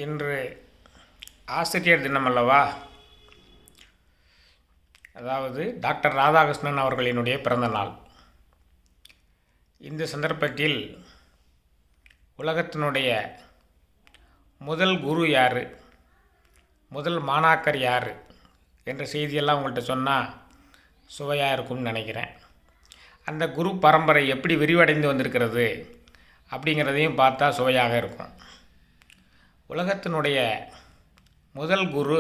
இன்று ஆசிரியர் தினம் அல்லவா? அதாவது டாக்டர் ராதாகிருஷ்ணன் அவர்களினுடைய பிறந்த நாள். இந்த சந்தர்ப்பத்தில் உலகத்தினுடைய முதல் குரு யார், முதல் மாணாக்கர் யார் என்ற செய்தியெல்லாம் உங்கள்கிட்ட சொன்னால் சுவையாக இருக்கும்னு நினைக்கிறேன். அந்த குரு பரம்பரை எப்படி விரிவடைந்து வந்திருக்கிறது அப்படிங்கிறதையும் பார்த்தா சுவையாக இருக்கும். உலகத்தினுடைய முதல் குரு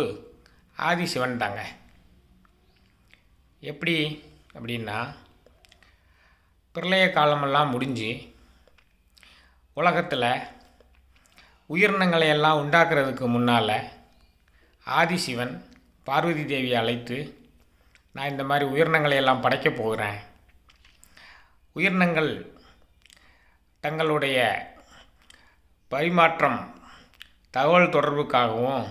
ஆதிசிவன் தாங்க. எப்படி அப்படின்னா, பிரளய காலமெல்லாம் முடிஞ்சு உலகத்தில் உயிரினங்களை எல்லாம் உண்டாக்குறதுக்கு முன்னால் ஆதிசிவன் பார்வதி தேவியை அழைத்து, நான் இந்த மாதிரி உயிரினங்களை எல்லாம் படைக்கப் போகிறேன். உயிரினங்கள் தங்களுடைய பரிமாற்றம், தகவல் தொடர்புக்காகவும்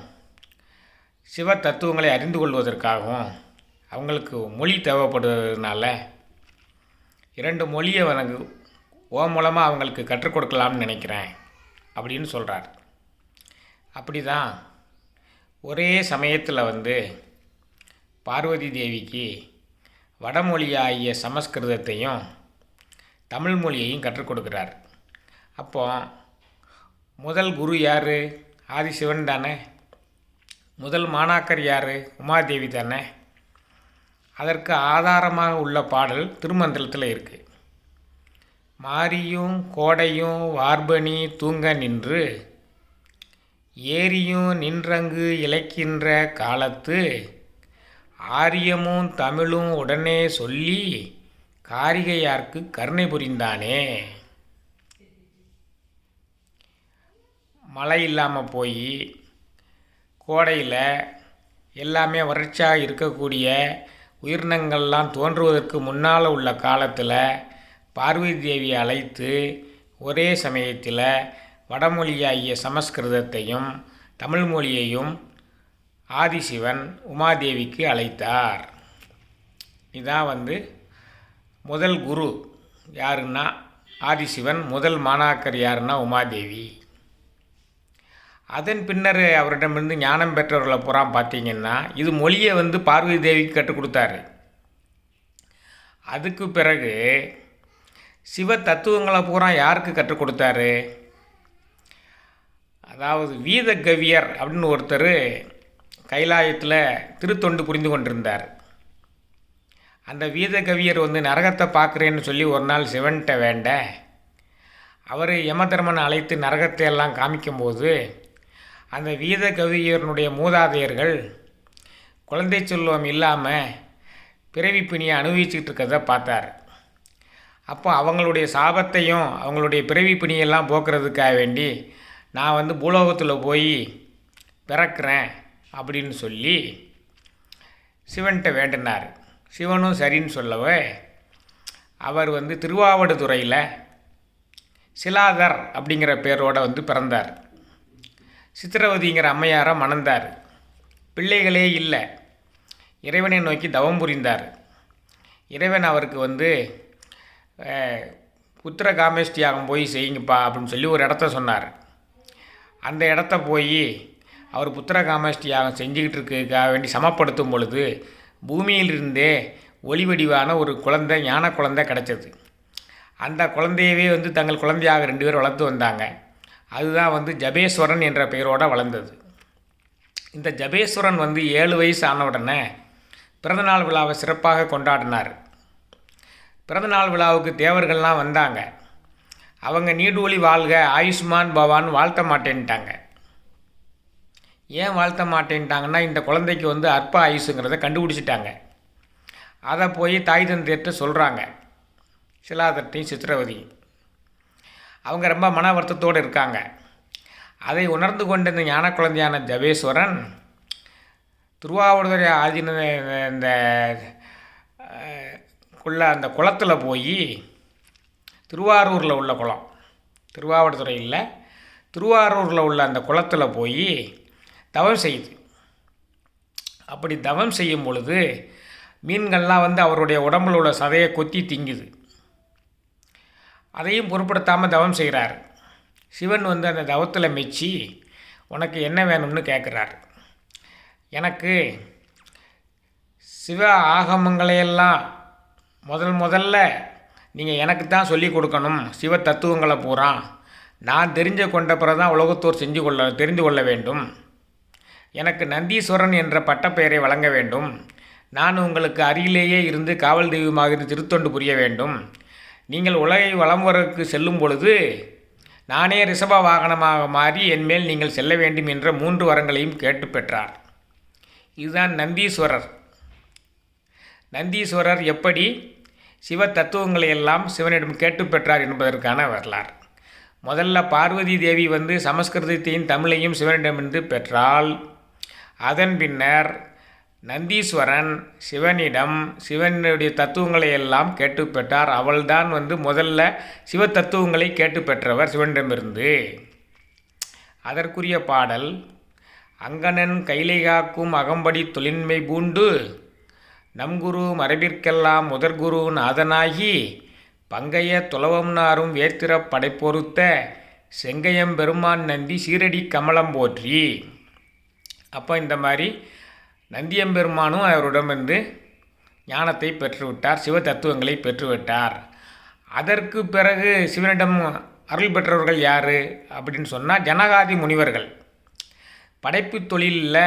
சிவ தத்துவங்களை அறிந்து கொள்வதற்காகவும் அவங்களுக்கு மொழி தேவைப்படுவதனால 2 மொழியை எனக்கு மூலமாக அவங்களுக்கு கற்றுக் கொடுக்கலாம்னு நினைக்கிறேன் அப்படின்னு சொல்கிறார். அப்படி தான் ஒரே சமயத்தில் பார்வதி தேவிக்கு வடமொழியாகிய சமஸ்கிருதத்தையும் தமிழ் மொழியையும் கற்றுக் கொடுக்குறார். அப்போ முதல் குரு யார்? ஆதிசிவன் தானே. முதல் மாணாக்கர் யார்? உமாதேவி தானே. அதற்கு ஆதாரமாக உள்ள பாடல் திருமந்திரத்தில் இருக்குது. மாரியும் கோடையும் வார்பனி தூங்க நின்று ஏரியும் நின்றங்கு இழைக்கின்ற காலத்து ஆரியமும் தமிழும் உடனே சொல்லி காரிகையார்க்கு கருணை புரிந்தானே. மழை இல்லாமல் போய் கோடையில் எல்லாமே வறட்சியாக இருக்கக்கூடிய உயிரினங்கள்லாம் தோன்றுவதற்கு முன்னால் உள்ள காலத்தில் பார்வதி தேவியை அழைத்து ஒரே சமயத்தில் வடமொழியாகிய சமஸ்கிருதத்தையும் தமிழ் மொழியையும் ஆதிசிவன் உமாதேவிக்கு அழைத்தார். இதான் முதல் குரு யாருன்னா ஆதிசிவன், முதல் மாணாக்கர் யாருன்னா உமாதேவி. அதன் பின்னர் அவரிடமிருந்து ஞானம் பெற்றவர்களை பூரா பார்த்தீங்கன்னா இது மொழியை பார்வதி தேவிக்கு கற்றுக் கொடுத்தாரு. அதுக்கு பிறகு சிவ தத்துவங்களை பூரா யாருக்கு கற்றுக் கொடுத்தாரு? அதாவது வீதகவியர் அப்படின்னு ஒருத்தர் கைலாயத்தில் திருத்தொண்டு புரிந்து கொண்டிருந்தார். அந்த வீதகவியர் நரகத்தை பார்க்குறேன்னு சொல்லி ஒரு நாள் சிவன்கிட்ட வேண்ட, அவர் யமதர்மனை அழைத்து நரகத்தை எல்லாம் காமிக்கும்போது அந்த வீதகவியனுடைய மூதாதையர்கள் குழந்தை செல்வம் இல்லாமல் பிறவி பிணியை அனுபவிச்சுட்டு இருக்கிறத பார்த்தார். அப்போ அவங்களுடைய சாபத்தையும் அவங்களுடைய பிறவி பிணியெல்லாம் போக்குறதுக்காக வேண்டி நான் பூலோகத்தில் போய் பிறக்கிறேன் அப்படின்னு சொல்லி சிவன்கிட்ட வேண்டினார். சிவனும் சரின்னு சொல்லவே அவர் திருவாவடுதுறையில் சிலாதர் அப்படிங்கிற பேரோடு பிறந்தார். சித்திரவதிங்கிற அம்மையாரை மணந்தார். பிள்ளைகளே இல்லை. இறைவனை நோக்கி தவம் புரிந்தார். இறைவன் அவருக்கு புத்திர காமேஷ்டியாகம் போய் செய்யுங்கப்பா அப்படின்னு சொல்லி ஒரு இடத்த சொன்னார். அந்த இடத்த போய் அவர் புத்திர காமேஷ்டியாகம் செஞ்சுக்கிட்டு இருக்கிறதுக்காக வேண்டி சமப்படுத்தும் பொழுது பூமியிலிருந்தே ஒளி வடிவான ஒரு குழந்தை, ஞான குழந்தை கிடச்சது. அந்த குழந்தையவே தங்கள் குழந்தையாக 2 பேர் வளர்த்து வந்தாங்க. அதுதான் ஜபேஸ்வரன் என்ற பெயரோடு வளர்ந்தது. இந்த ஜபேஸ்வரன் 7 வயசு ஆன உடனே பிறந்தநாள் விழாவை சிறப்பாக கொண்டாடினார். பிறந்தநாள் விழாவுக்கு தேவர்கள்லாம் வந்தாங்க. அவங்க நீடூழி வாழ்க, ஆயுஷ்மான் பவான் வாழ்த்த மாட்டேன்ட்டாங்க. ஏன் வாழ்த்த மாட்டேன்ட்டாங்கன்னா, இந்த குழந்தைக்கு அற்ப ஆயுசுங்கிறத கண்டுபிடிச்சிட்டாங்க. அதை போய் தாய் தந்தையிட்ட சொல்கிறாங்க, சிலாதர்ட்டையும் சித்திரவதியும். அவங்க ரொம்ப மன வருத்தத்தோடு இருக்காங்க. அதை உணர்ந்து கொண்ட இந்த ஞான குழந்தையான ஜபேஸ்வரன் திருவாவடுதுறை ஆதீன அந்த குளத்தில் போய், திருவாரூரில் உள்ள குளம், திருவாவடுதுறையில் திருவாரூரில் உள்ள அந்த குளத்தில் போய் தவம் செய்யுது. அப்படி தவம் செய்யும் பொழுது மீன்கள்லாம் அவருடைய உடம்பில் உள்ள சதையை கொத்தி திங்குது. அதையும் பொருட்படுத்தாமல் தவம் செய்கிறார். சிவன் அந்த தவத்தில் மெச்சி உனக்கு என்ன வேணும்னு கேட்குறார். எனக்கு சிவ ஆகமங்களையெல்லாம் முதல்ல நீங்கள் எனக்கு தான் சொல்லி கொடுக்கணும். சிவ தத்துவங்களை பூரா நான் தெரிஞ்ச கொண்ட பிறகு தான் உலகத்தோர் தெரிந்து கொள்ள வேண்டும். எனக்கு நந்தீஸ்வரன் என்ற பட்டப்பெயரை வழங்க வேண்டும். நான் உங்களுக்கு அருகிலேயே இருந்து காவல் தெய்வமாக இருந்து திருத்தொண்டு புரிய வேண்டும். நீங்கள் உலகை வலம் வரக்கு செல்லும் பொழுது நானே ரிஷப வாகனமாக மாறி என்மேல் நீங்கள் செல்ல வேண்டும் என்ற 3 வரங்களையும் கேட்டு பெற்றார். இதுதான் நந்தீஸ்வரர். நந்தீஸ்வரர் எப்படி சிவ தத்துவங்களை எல்லாம் சிவனிடம் கேட்டு பெற்றார் என்பதற்கான வரலாறு. முதல்ல பார்வதி தேவி சமஸ்கிருதத்தையும் தமிழையும் சிவனிடமிருந்து பெற்றால், அதன் பின்னர் நந்தீஸ்வரன் சிவனிடம் சிவனுடைய தத்துவங்களை எல்லாம் கேட்டு பெற்றார். அவள்தான் முதல்ல சிவ தத்துவங்களை கேட்டு பெற்றவர் சிவனிடமிருந்து. அதற்குரிய பாடல், அங்கணன் கைலை காக்கும் அகம்படி தொழின்மை பூண்டு நம்குரு மரபிற்கெல்லாம் முதற்குரு நாதனாகி பங்கைய துளவம் நாரும் வேத்திர படைப்பொருத்த செங்கையம் பெருமான் நந்தி சீரடி கமலம் போற்றி. அப்போ இந்த மாதிரி நந்தியம்பெருமானும் அவரிடம் ஞானத்தை பெற்றுவிட்டார், சிவ தத்துவங்களை பெற்றுவிட்டார். அதற்கு பிறகு சிவனிடம் அருள் பெற்றவர்கள் யார் அப்படின்னு சொன்னால் ஜனகாதி முனிவர்கள். படைப்பு தொழிலில்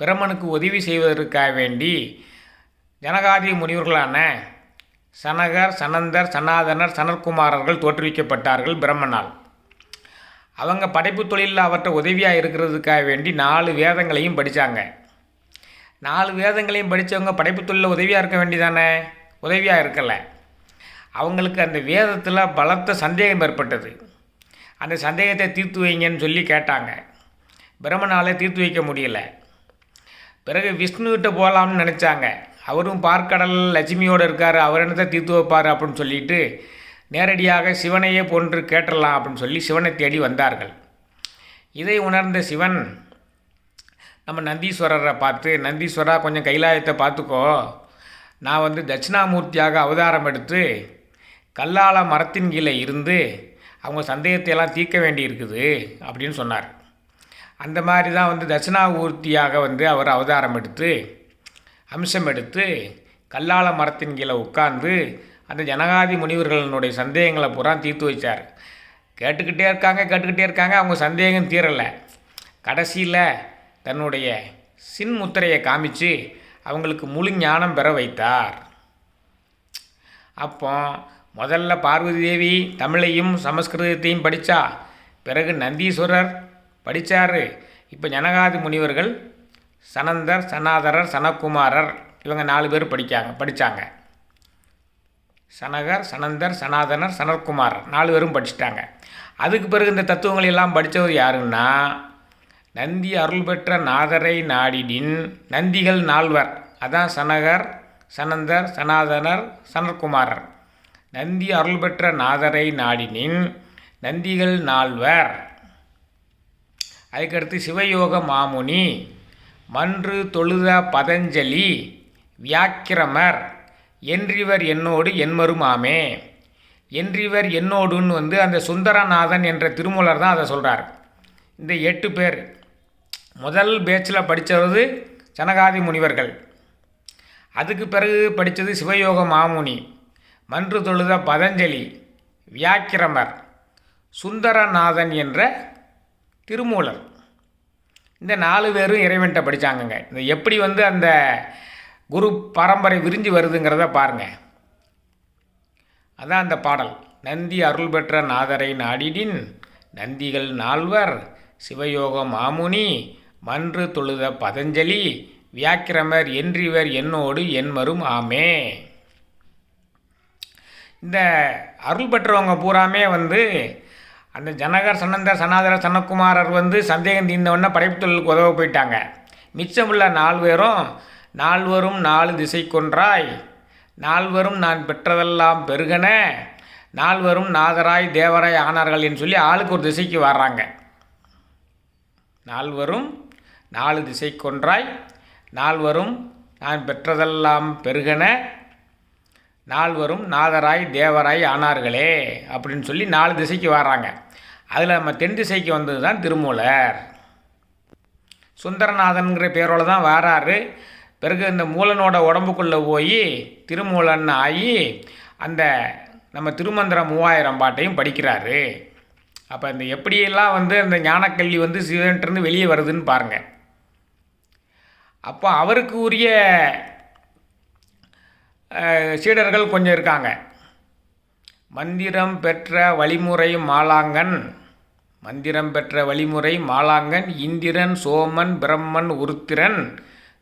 பிரமனுக்கு உதவி செய்வதற்காக வேண்டி ஜனகாதி முனிவர்களான சனகர், சனந்தர், சனாதனர், சனற்குமாரர்கள் தோற்றுவிக்கப்பட்டார்கள் பிரம்மனால். அவங்க படைப்பு தொழிலில் அவர்கிட்ட உதவியாக இருக்கிறதுக்காக வேண்டி 4 வேதங்களையும் படித்தாங்க. 4 வேதங்களையும் படித்தவங்க படைப்பு தொழிலில் உதவியாக இருக்க வேண்டிதானே? உதவியாக இருக்கலை. அவங்களுக்கு அந்த வேதத்தில் பலத்த சந்தேகம் ஏற்பட்டது. அந்த சந்தேகத்தை தீர்த்து வைங்கன்னு சொல்லி கேட்டாங்க. பிரம்மனால் தீர்த்து வைக்க முடியலை. பிறகு விஷ்ணுகிட்ட போகலாம்னு நினச்சாங்க. அவரும் பார்க்கடல் லட்சுமியோடு இருக்கார், அவர் என்னத்தை தீர்த்து வைப்பார் அப்படின்னு சொல்லிட்டு நேரடியாக சிவனையே போன்று கேட்டலாம் அப்படின்னு சொல்லி சிவனை தேடி வந்தார்கள். இதை உணர்ந்த சிவன் நம்ம நந்தீஸ்வரரை பார்த்து, நந்தீஸ்வரா கொஞ்சம் கைலாயத்தை பார்த்துக்கோ, நான் தட்சிணாமூர்த்தியாக அவதாரம் எடுத்து கல்லால மரத்தின் கீழே இருந்து அவங்க சந்தேகத்தையெல்லாம் தீர்க்க வேண்டி இருக்குது அப்படின்னு சொன்னார். அந்த மாதிரி தான் தட்சிணாமூர்த்தியாக அவர் அவதாரம் எடுத்து அம்சம் எடுத்து கல்லால மரத்தின் கீழே உட்கார்ந்து அந்த ஜனகாதி முனிவர்களுடைய சந்தேகங்களை பூரா தீர்த்து வச்சார். கேட்டுக்கிட்டே இருக்காங்க, அவங்க சந்தேகம் தீரலை. கடைசியில் தன்னுடைய சின்முத்திரையை காமிச்சு அவங்களுக்கு முழு ஞானம் பெற வைத்தார். அப்போ முதல்ல பார்வதி தேவி தமிழையும் சமஸ்கிருதத்தையும் படித்தா, பிறகு நந்தீஸ்வரர் படித்தார். இப்போ ஜனகாதி முனிவர்கள் சனந்தர், சனாதரர், சனக்குமாரர் இவங்க 4 பேர் படித்தாங்க. சனகர், சனந்தர், சனாதனர், சனற்குமாரர் 4 பேரும் படிச்சுட்டாங்க. அதுக்கு பிறகு இந்த தத்துவங்கள் எல்லாம் படித்தவர் யாருன்னா நந்தி அருள் பெற்ற நாதரை நாடிடின் நந்திகள் 4. அதான் சனகர், சனந்தர், சனாதனர், சனற்குமாரர். நந்தி அருள் பெற்ற நாதரை நாடினின் நந்திகள் 4. அதுக்கடுத்து சிவயோக மாமுனி, மன்று தொழுத பதஞ்சலி, வியாக்கிரமர், என்றிவர் என்னோடு என்மரும் ஆமே. என்றிவர் என்னோடுன்னு அந்த சுந்தரநாதன் என்ற திருமூலர் தான் அதை சொல்கிறார். இந்த 8 பேர் முதல் பேச்சில் படித்தது ஜனகாதி முனிவர்கள். அதுக்கு பிறகு படித்தது சிவயோக மாமுனி, மன்று தொழுத பதஞ்சலி, வியாக்கிரமர், சுந்தரநாதன் என்ற திருமூலர். இந்த 4 பேரும் இறைவன்கிட்ட படித்தாங்கங்க. இந்த எப்படி அந்த குரு பரம்பரை விரிஞ்சு வருதுங்கிறத பாருங்கள். அதான் அந்த பாடல், நந்தி அருள் பெற்ற நாதரை நாடிடின் நந்திகள் 4, சிவயோக மாமுனி, மன்று தொழுத பதஞ்சலி, வியாக்கிரமர், என்றிவர் என்னோடு என்மரும் ஆமே. இந்த அருள் பெற்றவங்க பூராமே அந்த ஜனகர், சனந்தர், சனாதனர், சனக்குமாரர் சந்தேகம் தீர்ந்தவொடனே படைப்பு தொழிலுக்கு உதவ போயிட்டாங்க. மிச்சமுள்ள 4 பேரும் 4 திசை கொன்றாய், 4 நான் பெற்றதெல்லாம் பெருகன, 4 நாதராய் தேவராய் ஆனார்கள் என்று சொல்லி ஆளுக்கு ஒரு திசைக்கு வர்றாங்க. 4 திசை கொன்றாய், 4 நான் பெற்றதெல்லாம் பெருகன, 4 நாதராய் தேவராய் ஆனார்களே அப்படின்னு சொல்லி 4 திசைக்கு வர்றாங்க. அதில் நம்ம தென் திசைக்கு வந்தது தான் திருமூலர். சுந்தரநாதன்கிற பேரோடு தான் வராரு. பிறகு இந்த மூலனோட உடம்புக்குள்ளே போய் திருமூலன் ஆகி அந்த நம்ம திருமந்திர 3000 பாட்டையும் படிக்கிறாரு. அப்போ இந்த எப்படியெல்லாம் அந்த ஞானக்கல்வி சிவன்கிட்டருந்து வெளியே வருதுன்னு பாருங்கள். அப்போ அவருக்கு உரிய சீடர்கள் கொஞ்சம் இருக்காங்க. மந்திரம் பெற்ற வழிமுறை மாலாங்கன் இந்திரன் சோமன் பிரம்மன் உருத்திரன்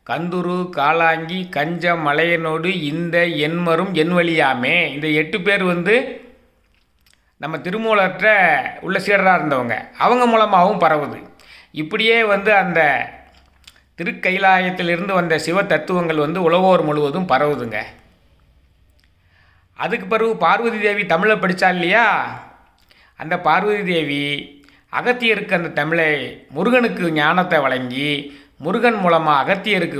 கந்துரு காலாங்கி கஞ்ச மலையனோடு இந்த எண்மரும் எண்வழியாமே. இந்த 8 பேர் நம்ம திருமூலற்ற உள்ள சீடராக இருந்தவங்க, அவங்க மூலமாகவும் பரவுது. இப்படியே அந்த திருக்கைலாயத்திலிருந்து வந்த சிவ தத்துவங்கள் உலகோர் முழுவதும் பரவுதுங்க. அதுக்கு பிறகு பார்வதி தேவி தமிழை படித்தா இல்லையா, அந்த பார்வதி தேவி அகத்தியருக்கு அந்த தமிழை முருகனுக்கு ஞானத்தை வழங்கி முருகன் மூலமாக அகத்தியருக்கு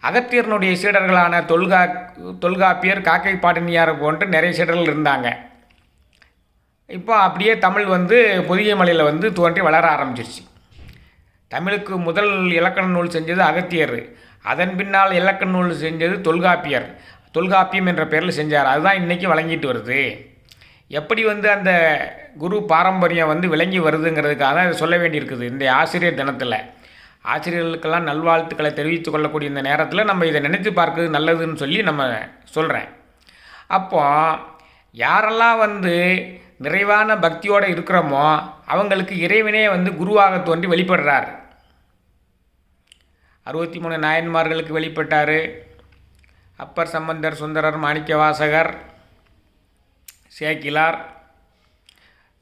அகத்தியர்னுடைய சீடர்களான தொல்காப்பியர் காக்கை பாடினியார் போன்ற நிறைய சீடர்கள் இருந்தாங்க. இப்போ அப்படியே தமிழ் பொதிகை மலையில் தோன்றி வளர ஆரம்பிச்சிருச்சு. தமிழுக்கு முதல் இலக்கண நூல் செஞ்சது அகத்தியர், அதன் பின்னால் இலக்கண நூல் செஞ்சது தொல்காப்பியர். தொல்காப்பியம் என்ற பெயரில் செஞ்சார். அதுதான் இன்றைக்கி வழங்கிட்டு வருது. எப்படி அந்த குரு பாரம்பரியம் விளங்கி வருதுங்கிறதுக்காக அதை சொல்ல வேண்டியிருக்குது. இந்த ஆசிரியர் தினத்தில் ஆசிரியர்களுக்கெல்லாம் நல்வாழ்த்துக்களை தெரிவித்து கொள்ளக்கூடிய இந்த நேரத்தில் நம்ம இதை நினைத்து பார்க்குறது நல்லதுன்னு சொல்லி நம்ம சொல்கிறேன். அப்போ யாரெல்லாம் நிறைவான பக்தியோடு இருக்கிறோமோ அவங்களுக்கு இறைவனே குருவாக தோன்றி வெளிப்படுறார். 63 நாயன்மார்களுக்கு வெளிப்பட்டார். அப்பர், சம்பந்தர், சுந்தரர், மாணிக்கவாசகர், சேக்கிலார்,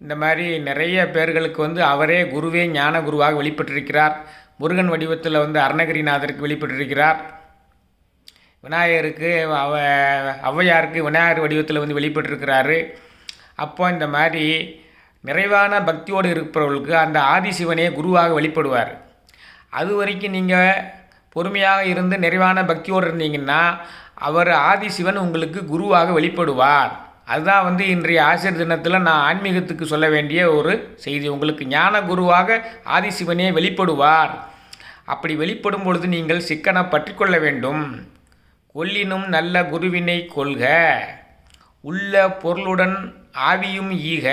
இந்த மாதிரி நிறைய பேர்களுக்கு அவரே குருவே ஞான குருவாக வெளிப்பட்டிருக்கிறார். முருகன் வடிவத்தில் அருணகிரிநாதருக்கு வெளிப்பட்டிருக்கிறார். விநாயகருக்கு ஔவையாருக்கு விநாயகர் வடிவத்தில் வெளிப்பட்டிருக்கிறாரு. அப்போ இந்த மாதிரி நிறைவான பக்தியோடு இருப்பவர்களுக்கு அந்த ஆதிசிவனே குருவாக வெளிப்படுவார். அது வரைக்கும் நீங்கள் பொறுமையாக இருந்து நிறைவான பக்தியோடு இருந்தீங்கன்னா அவர் ஆதிசிவன் உங்களுக்கு குருவாக வெளிப்படுவார். அதுதான் இன்றைய ஆசிரியர் தினத்தில் நான் ஆன்மீகத்துக்கு சொல்ல வேண்டிய ஒரு செய்தி. உங்களுக்கு ஞான குருவாக ஆதிசிவனே வெளிப்படுவார். அப்படி வெளிப்படும் பொழுது நீங்கள் சிக்கனை பற்றி கொள்ள வேண்டும். கொல்லினும் நல்ல குருவினை கொள்க, உள்ள பொருளுடன் ஆவியும் ஈக,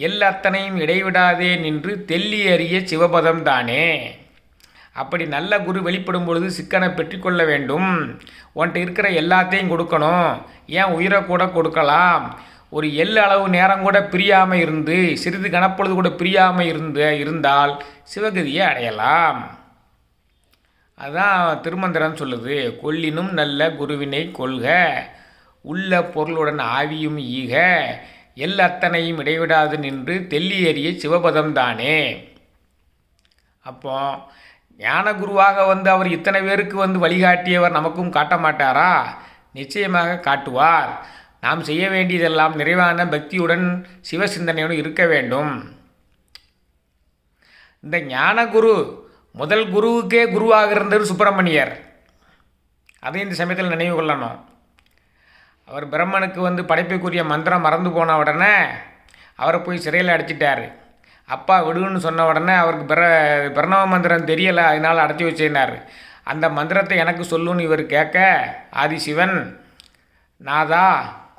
எல்லத்தனையும் இடைவிடாதே நின்று தெள்ளி அறிய சிவபதம் தானே. அப்படி நல்ல குரு வெளிப்படும் பொழுது சிக்கனை பெற்றுக்கொள்ள வேண்டும். உன்கிட்ட இருக்கிற எல்லாத்தையும் கொடுக்கணும். ஏன் உயிரை கூட கொடுக்கலாம். ஒரு அளவு நேரம் கூட பிரியாமல் இருந்து, சிறிது கணப்பொழுது கூட பிரியாமல் இருந்தால் சிவகதியை அடையலாம். அதுதான் திருமந்திரம் சொல்லுது. கொல்லினும் நல்ல குருவினை கொள்க, உள்ள பொருளுடன் ஆவியும் ஈக, எல்லத்தனையும் இடைவிடாது நின்று தெள்ளி எறிய சிவபதம் தானே. அப்போ ஞான குருவாக அவர் இத்தனை பேருக்கு வழிகாட்டியவர் நமக்கும் காட்ட மாட்டாரா? நிச்சயமாக காட்டுவார். நாம் செய்ய வேண்டியதெல்லாம் நிறைவான பக்தியுடன் சிவசிந்தனையுடன் இருக்க வேண்டும். இந்த ஞான குரு முதல் குருவுக்கே குருவாக இருந்தவர் சுப்பிரமணியர். அதை இந்த சமயத்தில் நினைவு கொள்ளணும். அவர் பிரம்மனுக்கு படைப்புக்குரிய மந்திரம் மறந்து போன உடனே அவரை போய் சிறையில் அடைச்சிட்டார். அப்பா விடுன்னு சொன்ன உடனே அவருக்கு பிரணவ மந்திரம் தெரியலை, அதனால் அடைச்சி வச்சிருந்தார். அந்த மந்திரத்தை எனக்கு சொல்லுன்னு இவர் கேட்க, ஆதிசிவன் நாதா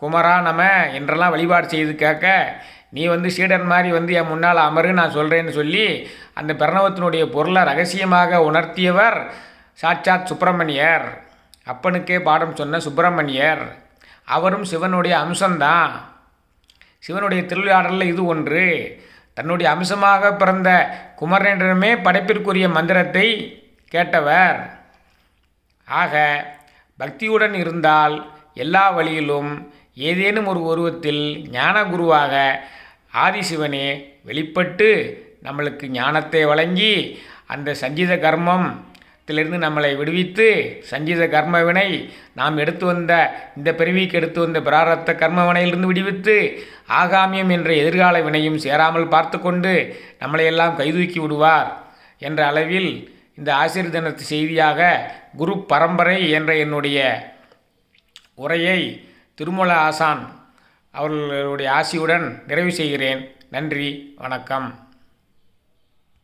குமரா நம என்றெல்லாம் வழிபாடு செய்து கேட்க, நீ சீடன் மாதிரி என் முன்னால் அமரு, நான் சொல்கிறேன்னு சொல்லி அந்த பிரணவத்தினுடைய பொருளை ரகசியமாக உணர்த்தியவர் சாட்சாத் சுப்பிரமணியர். அப்பனுக்கே பாடம் சொன்ன சுப்பிரமணியர். அவரும் சிவனுடைய அம்சம்தான். சிவனுடைய திருவிளையாடலில் இது ஒன்று. தன்னுடைய அம்சமாக பிறந்த குமரனிடமே படைப்பிற்குரிய மந்திரத்தை கேட்டவர். ஆக பக்தியுடன் இருந்தால் எல்லா வழியிலும் ஏதேனும் ஒரு உருவத்தில் ஞான குருவாக ஆதிசிவனே வெளிப்பட்டு நம்மளுக்கு ஞானத்தை வழங்கி அந்த சஞ்சித கர்மத்திலிருந்து நம்மளை விடுவித்து, சஞ்சித கர்மவினை நாம் எடுத்து வந்த இந்த பிறவிக்கு எடுத்து வந்த பிராரத்த கர்மவினையிலிருந்து விடுவித்து ஆகாமியம் என்ற எதிர்கால வினையும் சேராமல் பார்த்து கொண்டு நம்மளையெல்லாம் கைதூக்கி விடுவார் என்ற அளவில் இந்த ஆசிரியர் தினத்து செய்தியாக குரு பரம்பரை என்ற என்னுடைய உரையை திருமூல ஆசான் அவர்களுடைய ஆசியுடன் நிறைவு செய்கிறேன். நன்றி, வணக்கம்.